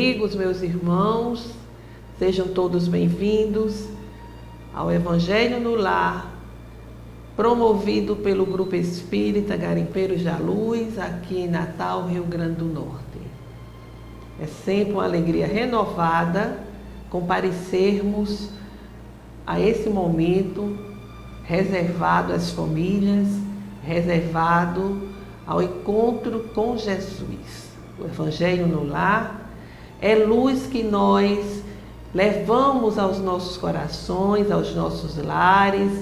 amigos, meus irmãos, sejam todos bem-vindos ao Evangelho no Lar, promovido pelo Grupo Espírita Garimpeiros da Luz, aqui em Natal, Rio Grande do Norte. É sempre uma alegria renovada comparecermos a esse momento reservado às famílias, reservado ao encontro com Jesus. O Evangelho no Lar é luz que nós levamos aos nossos corações, aos nossos lares,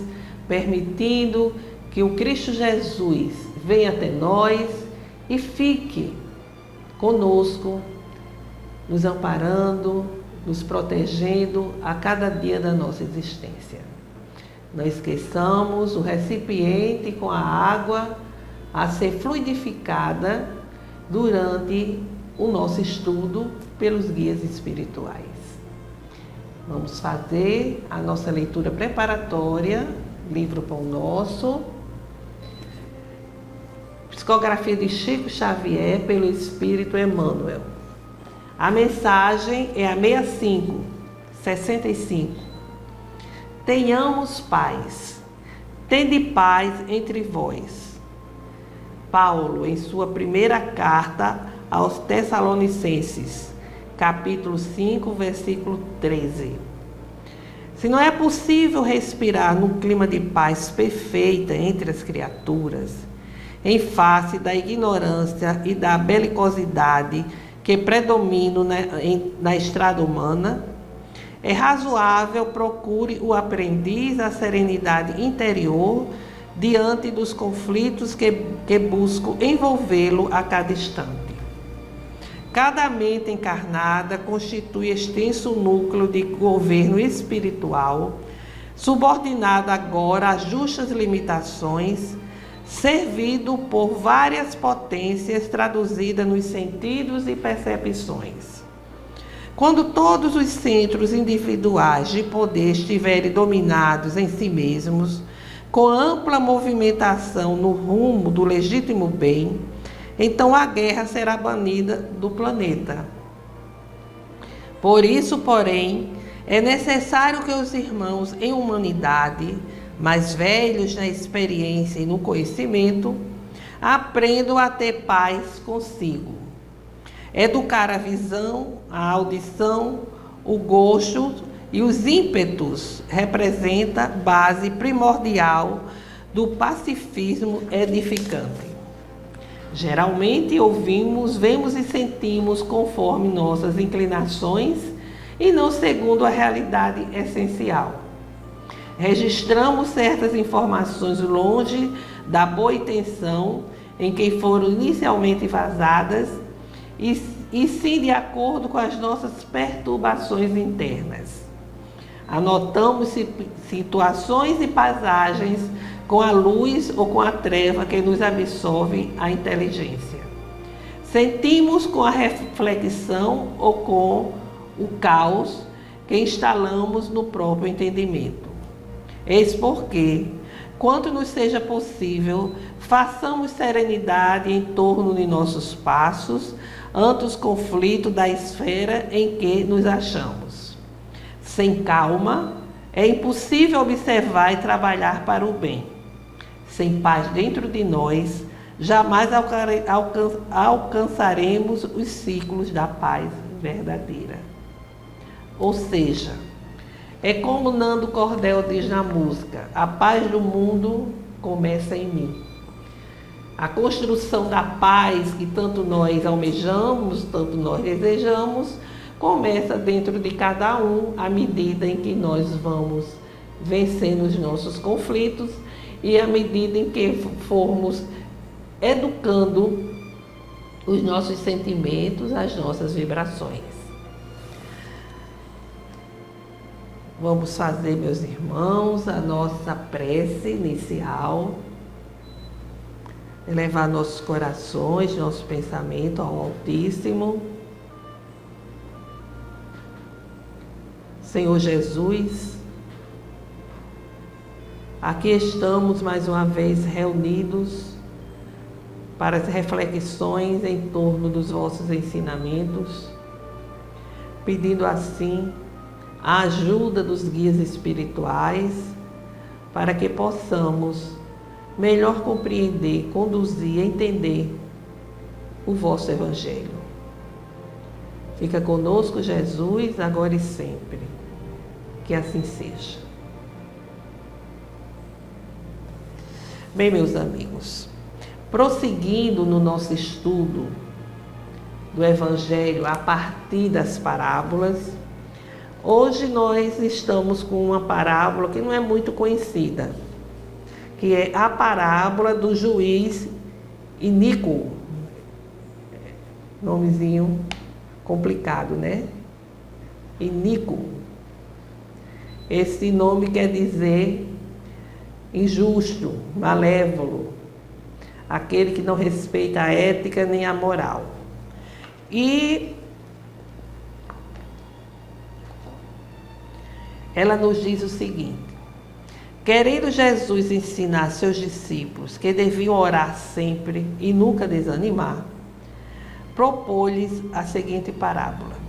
permitindo que o Cristo Jesus venha até nós e fique conosco, nos amparando, nos protegendo a cada dia da nossa existência. Não esqueçamos o recipiente com a água a ser fluidificada durante o nosso estudo pelos guias espirituais. Vamos fazer a nossa leitura preparatória, livro Pão Nosso, psicografia de Chico Xavier pelo Espírito Emmanuel. A mensagem é a 65. Tenhamos paz. Tende paz entre vós. Paulo, em sua primeira carta aos Tessalonicenses, capítulo 5, versículo 13. Se não é possível respirar num clima de paz perfeita entre as criaturas, em face da ignorância e da belicosidade que predominam na estrada humana, é razoável procure o aprendiz a serenidade interior diante dos conflitos que buscam envolvê-lo a cada instante. Cada mente encarnada constitui extenso núcleo de governo espiritual, subordinado agora a justas limitações, servido por várias potências traduzidas nos sentidos e percepções. Quando todos os centros individuais de poder estiverem dominados em si mesmos, com ampla movimentação no rumo do legítimo bem, então a guerra será banida do planeta. Por isso, porém, é necessário que os irmãos em humanidade, mais velhos na experiência e no conhecimento, aprendam a ter paz consigo. Educar a visão, a audição, o gosto e os ímpetos representa base primordial do pacifismo edificante. Geralmente ouvimos, vemos e sentimos conforme nossas inclinações e não segundo a realidade essencial. Registramos certas informações longe da boa intenção em que foram inicialmente vazadas e sim de acordo com as nossas perturbações internas. Anotamos situações e paisagens com a luz ou com a treva que nos absorve a inteligência. Sentimos com a reflexão ou com o caos que instalamos no próprio entendimento. Eis porque, quanto nos seja possível, façamos serenidade em torno de nossos passos ante os conflitos da esfera em que nos achamos. Sem calma, é impossível observar e trabalhar para o bem. Sem paz dentro de nós, jamais alcançaremos os ciclos da paz verdadeira. Ou seja, é como Nando Cordel diz na música: a paz do mundo começa em mim. A construção da paz que tanto nós almejamos, tanto nós desejamos, começa dentro de cada um à medida em que nós vamos vencendo os nossos conflitos e à medida em que formos educando os nossos sentimentos, as nossas vibrações. Vamos fazer, meus irmãos, a nossa prece inicial, elevar nossos corações, nosso pensamento ao Altíssimo. Senhor Jesus, aqui estamos mais uma vez reunidos para as reflexões em torno dos vossos ensinamentos, pedindo assim a ajuda dos guias espirituais para que possamos melhor compreender, conduzir, entender o vosso Evangelho. Fica conosco, Jesus, agora e sempre. Que assim seja. Bem, meus amigos, prosseguindo no nosso estudo do Evangelho a partir das parábolas, hoje nós estamos com uma parábola que não é muito conhecida, que é a parábola do juiz iníquo. Nomezinho complicado, né? Iníquo. Esse nome quer dizer injusto, malévolo, aquele que não respeita a ética nem a moral. E ela nos diz o seguinte: querendo Jesus ensinar seus discípulos que deviam orar sempre e nunca desanimar, propôs-lhes a seguinte parábola.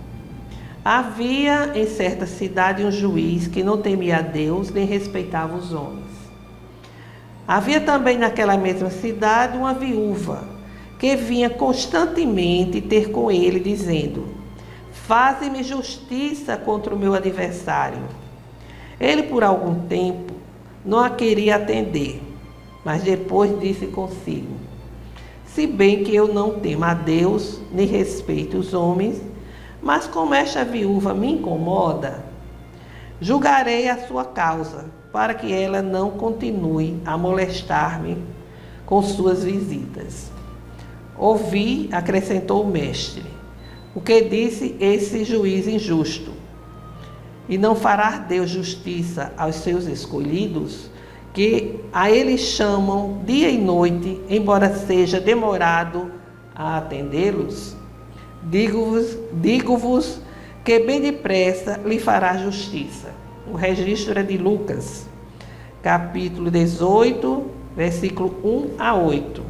Havia em certa cidade um juiz que não temia a Deus nem respeitava os homens. Havia também naquela mesma cidade uma viúva que vinha constantemente ter com ele, dizendo: faze-me justiça contra o meu adversário. Ele por algum tempo não a queria atender, mas depois disse consigo: se bem que eu não temo a Deus, nem respeito os homens, mas como esta viúva me incomoda, julgarei a sua causa, para que ela não continue a molestar-me com suas visitas. Ouvi, acrescentou o mestre, o que disse esse juiz injusto. E não fará Deus justiça aos seus escolhidos, que a eles chamam dia e noite, embora seja demorado a atendê-los? Digo-vos que bem depressa lhe fará justiça. O registro é de Lucas, capítulo 18, versículo 1 a 8.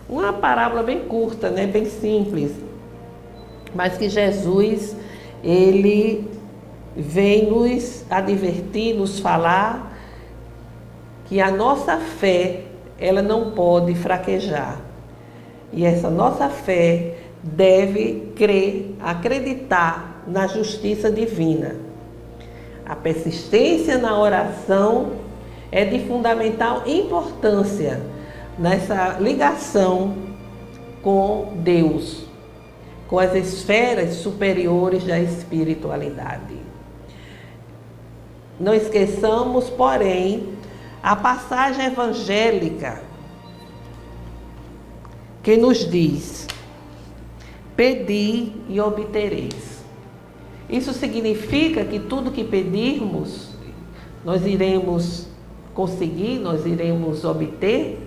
Uma parábola bem curta, né? Bem simples, mas que Jesus, ele vem nos advertir, nos falar que a nossa fé, ela não pode fraquejar. E essa nossa fé deve crer, acreditar na justiça divina. A persistência na oração é de fundamental importância nessa ligação com Deus, com as esferas superiores da espiritualidade. Não esqueçamos, porém, a passagem evangélica que nos diz: pedi e obtereis. Isso significa que tudo que pedirmos, nós iremos conseguir, nós iremos obter.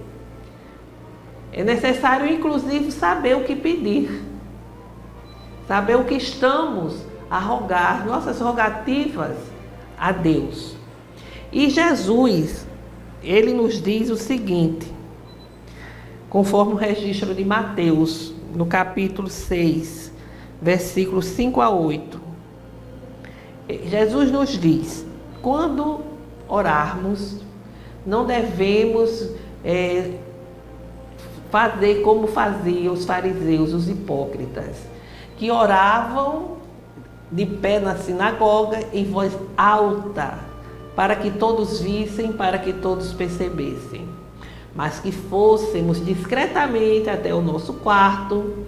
É necessário, inclusive, saber o que pedir, saber o que estamos a rogar, nossas rogativas a Deus. E Jesus, ele nos diz o seguinte, conforme o registro de Mateus, no capítulo 6, versículos 5 a 8. Jesus nos diz: quando orarmos, não devemos fazer como faziam os fariseus, os hipócritas, que oravam de pé na sinagoga em voz alta, para que todos vissem, para que todos percebessem, mas que fôssemos discretamente até o nosso quarto,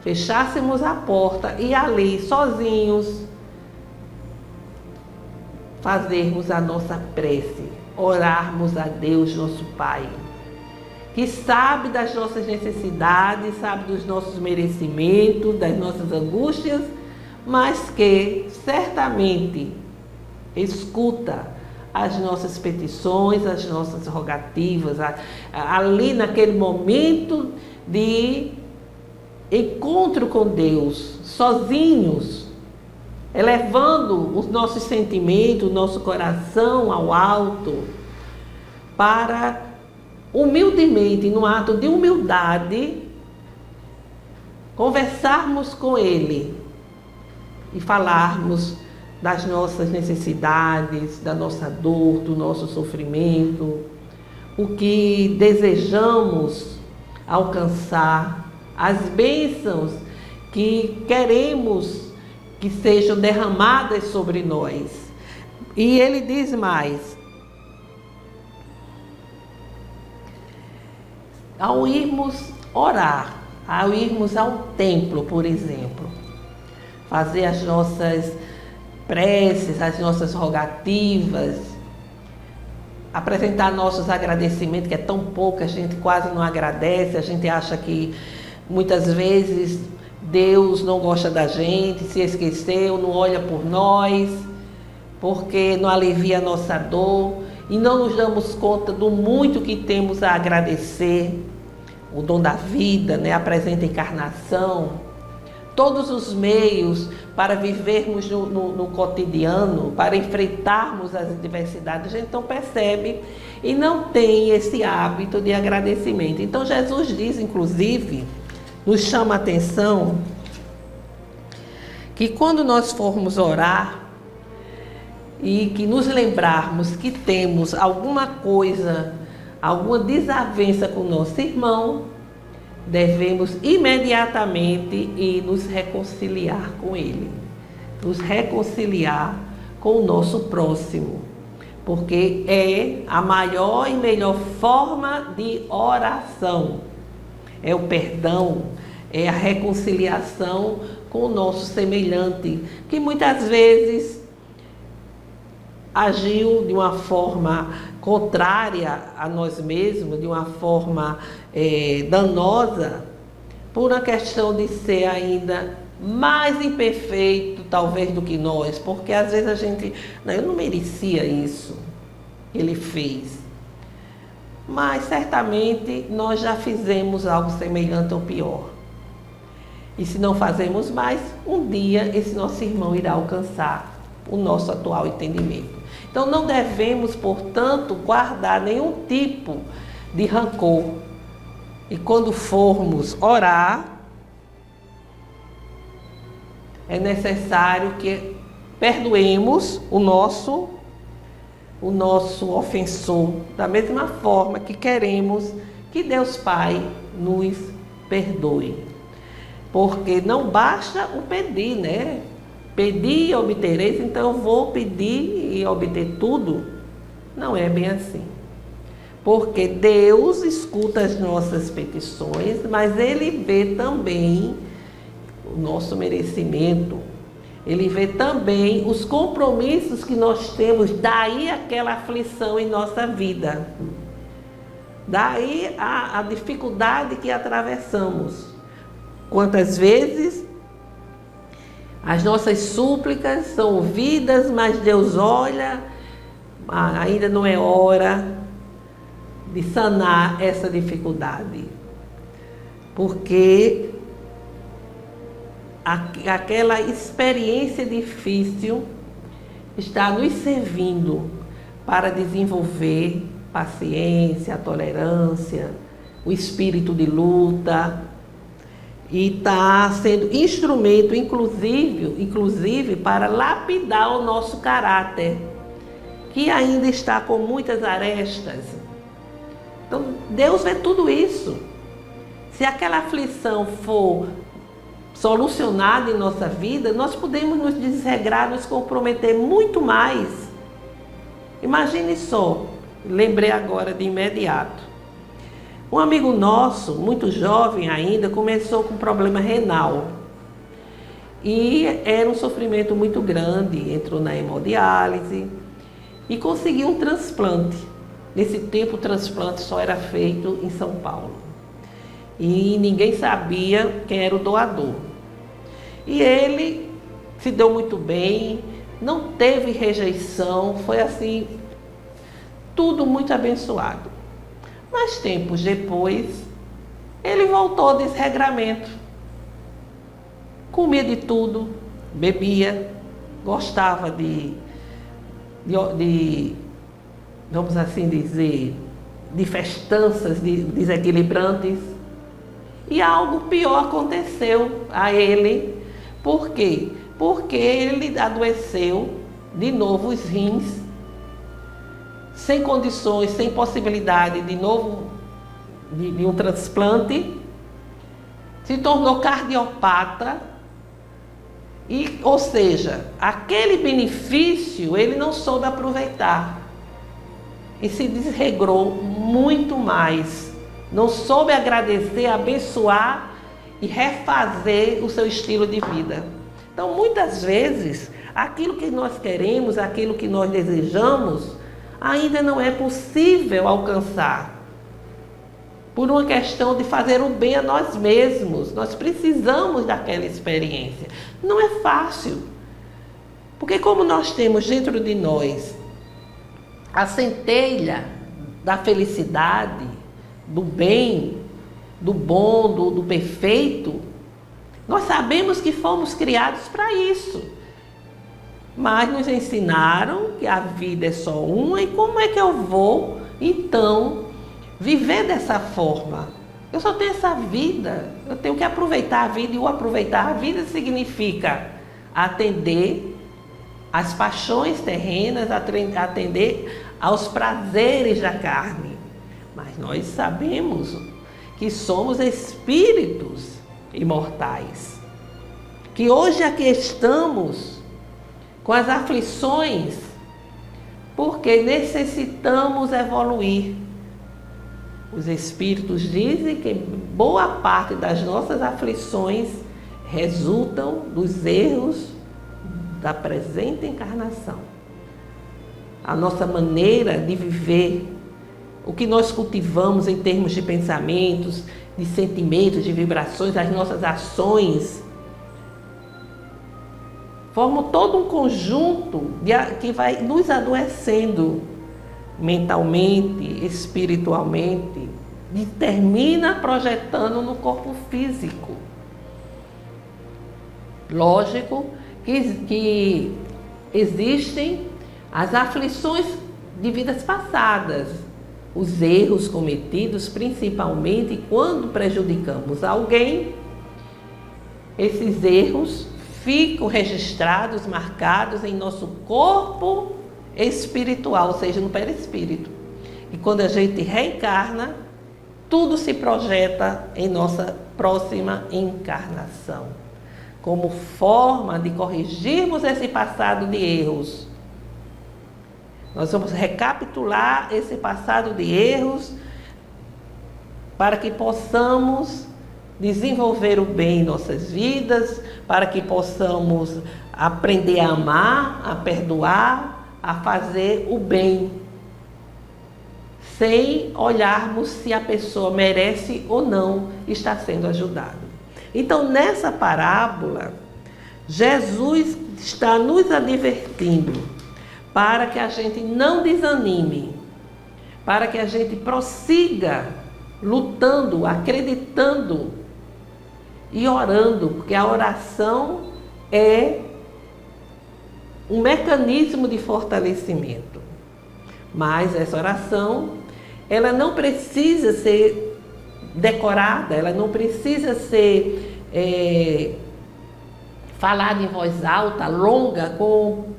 fechássemos a porta e ali, sozinhos, fazermos a nossa prece, orarmos a Deus, nosso Pai, que sabe das nossas necessidades, sabe dos nossos merecimentos, das nossas angústias, mas que certamente escuta as nossas petições, as nossas rogativas, ali naquele momento de encontro com Deus, sozinhos, elevando os nossos sentimentos, o nosso coração ao alto, para humildemente, num ato de humildade, conversarmos com Ele e falarmos das nossas necessidades, da nossa dor, do nosso sofrimento, o que desejamos alcançar, as bênçãos que queremos que sejam derramadas sobre nós. E ele diz mais: ao irmos orar, ao irmos ao templo, por exemplo, fazer as nossas preces, as nossas rogativas, apresentar nossos agradecimentos, que é tão pouco, a gente quase não agradece, a gente acha que muitas vezes Deus não gosta da gente, se esqueceu, não olha por nós, porque não alivia a nossa dor e não nos damos conta do muito que temos a agradecer. O dom da vida, né? A presente encarnação, todos os meios para vivermos no cotidiano, para enfrentarmos as adversidades, a gente não percebe e não tem esse hábito de agradecimento. Então Jesus diz, inclusive, nos chama a atenção, que quando nós formos orar e que nos lembrarmos que temos alguma coisa, alguma desavença com o nosso irmão, devemos imediatamente ir nos reconciliar com ele, nos reconciliar com o nosso próximo, porque é a maior e melhor forma de oração, é o perdão, é a reconciliação com o nosso semelhante, que muitas vezes agiu de uma forma contrária a nós mesmos, de uma forma danosa, por uma questão de ser ainda mais imperfeito, talvez, do que nós, porque às vezes a gente, não, eu não merecia isso que ele fez, mas certamente nós já fizemos algo semelhante ou pior. E se não fazemos mais, um dia esse nosso irmão irá alcançar o nosso atual entendimento. Então não devemos, portanto, guardar nenhum tipo de rancor. E quando formos orar, é necessário que perdoemos o nosso ofensor, da mesma forma que queremos que Deus Pai nos perdoe. Porque não basta o pedir, né? Pedir e obtereis, então eu vou pedir e obter tudo. Não é bem assim. Porque Deus escuta as nossas petições, mas Ele vê também o nosso merecimento. Ele vê também os compromissos que nós temos, daí aquela aflição em nossa vida. Daí a dificuldade que atravessamos. Quantas vezes as nossas súplicas são ouvidas, mas Deus olha, ainda não é hora de sanar essa dificuldade. Porque aquela experiência difícil está nos servindo para desenvolver paciência, tolerância, o espírito de luta, e está sendo instrumento, inclusive, para lapidar o nosso caráter, que ainda está com muitas arestas. Então, Deus vê tudo isso. Se aquela aflição for solucionada em nossa vida, nós podemos nos desregrar, nos comprometer muito mais. Imagine só, lembrei agora de imediato. Um amigo nosso, muito jovem ainda, começou com problema renal. E era um sofrimento muito grande, entrou na hemodiálise e conseguiu um transplante. Nesse tempo o transplante só era feito em São Paulo. E ninguém sabia quem era o doador. E ele se deu muito bem, não teve rejeição, foi assim, tudo muito abençoado. Mas tempos depois, ele voltou ao desregramento. Comia de tudo, bebia, gostava de vamos assim dizer, de festanças desequilibrantes. E algo pior aconteceu a ele. Por quê? porque ele adoeceu de novo os rins, sem condições, sem possibilidade de novo de um transplante, se tornou cardiopata, ou seja, aquele benefício ele não soube aproveitar e se desregrou muito mais, não soube agradecer, abençoar e refazer o seu estilo de vida. Então, muitas vezes, aquilo que nós queremos, aquilo que nós desejamos, ainda não é possível alcançar. Por uma questão de fazer o bem a nós mesmos. Nós precisamos daquela experiência. Não é fácil. Porque como nós temos dentro de nós a centelha da felicidade, do bem, do bom, do perfeito, nós sabemos que fomos criados para isso. Mas nos ensinaram que a vida é só uma, e como é que eu vou, então, viver dessa forma? Eu só tenho essa vida, eu tenho que aproveitar a vida, e o aproveitar a vida significa atender às paixões terrenas, atender aos prazeres da carne. Mas nós sabemos que somos espíritos imortais, que hoje aqui estamos com as aflições, porque necessitamos evoluir. Os espíritos dizem que boa parte das nossas aflições resultam dos erros da presente encarnação. A nossa maneira de viver, o que nós cultivamos em termos de pensamentos, de sentimentos, de vibrações, as nossas ações, formam todo um conjunto que vai nos adoecendo mentalmente, espiritualmente, e termina projetando no corpo físico. Lógico que existem as aflições de vidas passadas, os erros cometidos, principalmente quando prejudicamos alguém. Esses erros ficam registrados, marcados em nosso corpo espiritual, ou seja, no perispírito. E quando a gente reencarna, tudo se projeta em nossa próxima encarnação, como forma de corrigirmos esse passado de erros. Nós vamos recapitular esse passado de erros para que possamos desenvolver o bem em nossas vidas, para que possamos aprender a amar, a perdoar, a fazer o bem, sem olharmos se a pessoa merece ou não estar sendo ajudada. Então, nessa parábola, Jesus está nos advertindo para que a gente não desanime, para que a gente prossiga lutando, acreditando e orando, porque a oração é um mecanismo de fortalecimento. Mas essa oração, ela não precisa ser decorada, ela não precisa ser falada em voz alta, longa, com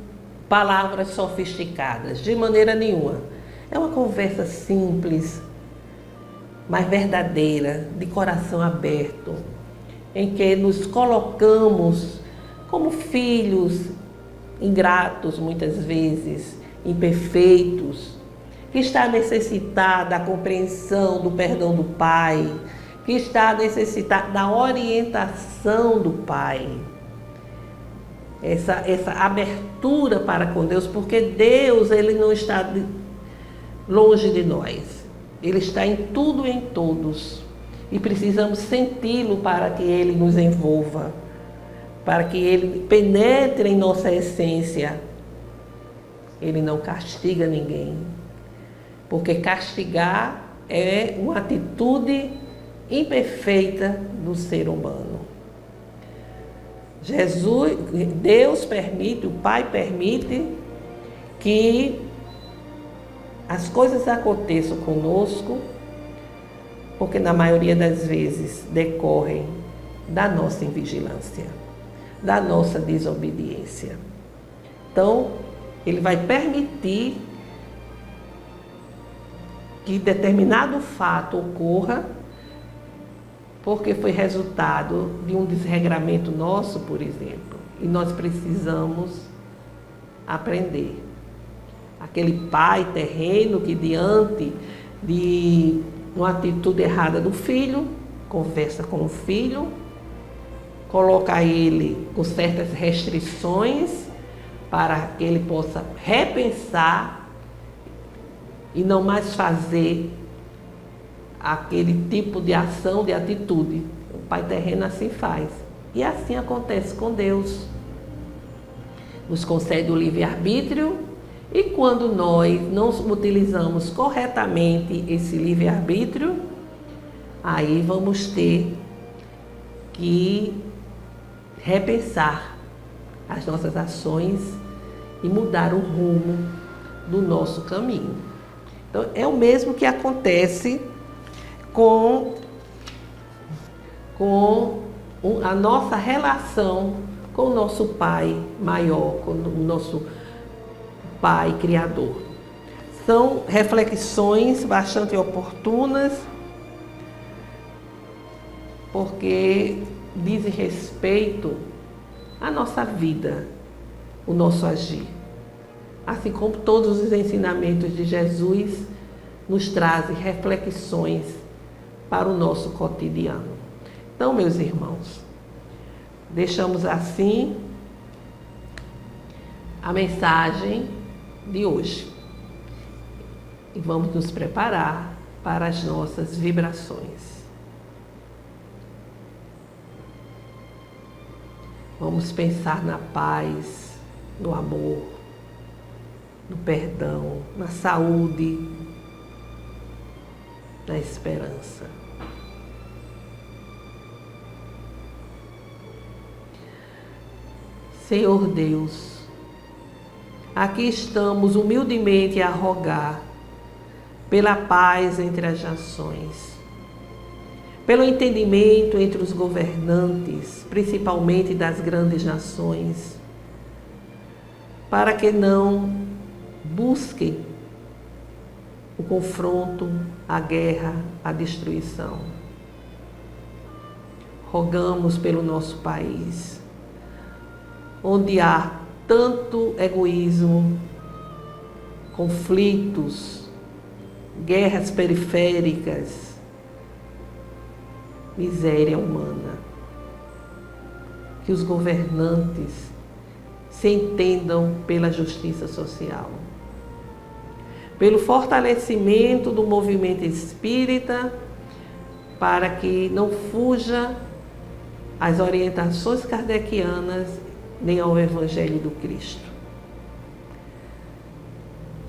palavras sofisticadas, de maneira nenhuma. É uma conversa simples, mas verdadeira, de coração aberto, em que nos colocamos como filhos ingratos, muitas vezes, imperfeitos, que está necessitado da compreensão, do perdão do Pai, que está necessitado da orientação do Pai. Essa abertura para com Deus, porque Deus, Ele não está longe de nós. Ele está em tudo e em todos. E precisamos senti-lo para que Ele nos envolva, para que Ele penetre em nossa essência. Ele não castiga ninguém, porque castigar é uma atitude imperfeita do ser humano. Deus permite, o Pai permite que as coisas aconteçam conosco, porque na maioria das vezes decorrem da nossa invigilância, da nossa desobediência. Então, ele vai permitir que determinado fato ocorra porque foi resultado de um desregramento nosso, por exemplo, e nós precisamos aprender. Aquele pai terreno que, diante de uma atitude errada do filho, conversa com o filho, coloca ele com certas restrições para que ele possa repensar e não mais fazer aquele tipo de ação, de atitude. O pai terreno assim faz. E assim acontece com Deus. Nos concede o livre-arbítrio e quando nós não utilizamos corretamente esse livre-arbítrio, aí vamos ter que repensar as nossas ações e mudar o rumo do nosso caminho. Então, é o mesmo que acontece com a nossa relação com o nosso Pai maior, com o nosso Pai Criador. São reflexões bastante oportunas, porque dizem respeito à nossa vida, o nosso agir. Assim como todos os ensinamentos de Jesus nos trazem reflexões para o nosso cotidiano. Então, meus irmãos, deixamos assim a mensagem de hoje e vamos nos preparar para as nossas vibrações. Vamos pensar na paz, no amor, no perdão, na saúde, na esperança. Senhor Deus, aqui estamos humildemente a rogar pela paz entre as nações, pelo entendimento entre os governantes, principalmente das grandes nações, para que não busquem o confronto, a guerra, a destruição. Rogamos pelo nosso país, onde há tanto egoísmo, conflitos, guerras periféricas, miséria humana. Que os governantes se entendam pela justiça social, pelo fortalecimento do movimento espírita, para que não fuja às orientações kardecianas nem ao Evangelho do Cristo.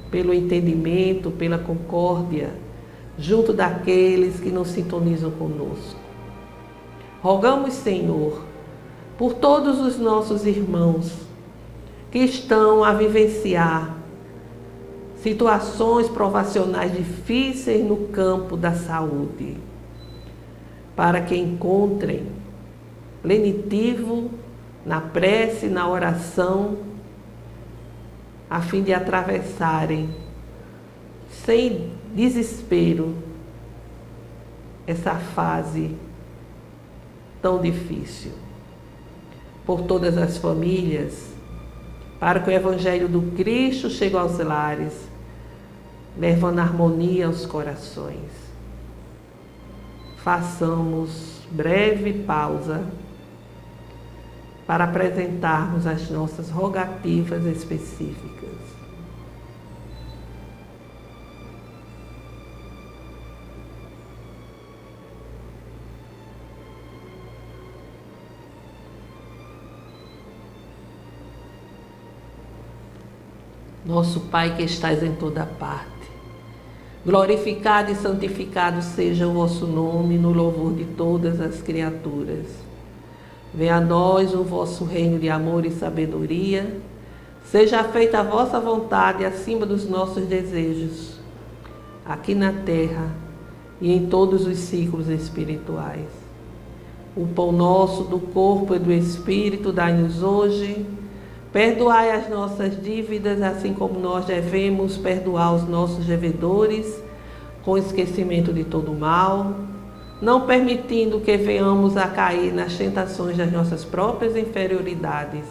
Pelo entendimento, pela concórdia, junto daqueles que não sintonizam conosco. Rogamos, Senhor, por todos os nossos irmãos que estão a vivenciar situações provacionais difíceis no campo da saúde, para que encontrem lenitivo na prece, na oração, a fim de atravessarem sem desespero essa fase tão difícil. Por todas as famílias, para que o Evangelho do Cristo chegue aos lares, levando harmonia aos corações. Façamos breve pausa para apresentarmos as nossas rogativas específicas. Nosso Pai que estás em toda parte, glorificado e santificado seja o vosso nome no louvor de todas as criaturas. Venha a nós o vosso reino de amor e sabedoria. Seja feita a vossa vontade acima dos nossos desejos, aqui na terra e em todos os ciclos espirituais. O pão nosso do corpo e do Espírito dai-nos hoje. Perdoai as nossas dívidas, assim como nós devemos perdoar os nossos devedores, com esquecimento de todo mal, não permitindo que venhamos a cair nas tentações das nossas próprias inferioridades.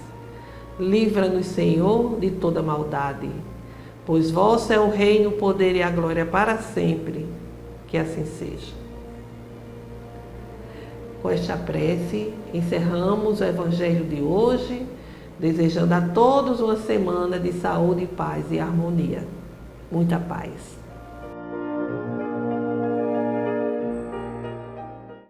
Livra-nos, Senhor, de toda maldade, pois vosso é o reino, o poder e a glória para sempre. Que assim seja. Com esta prece, encerramos o Evangelho de hoje, desejando a todos uma semana de saúde, paz e harmonia. Muita paz.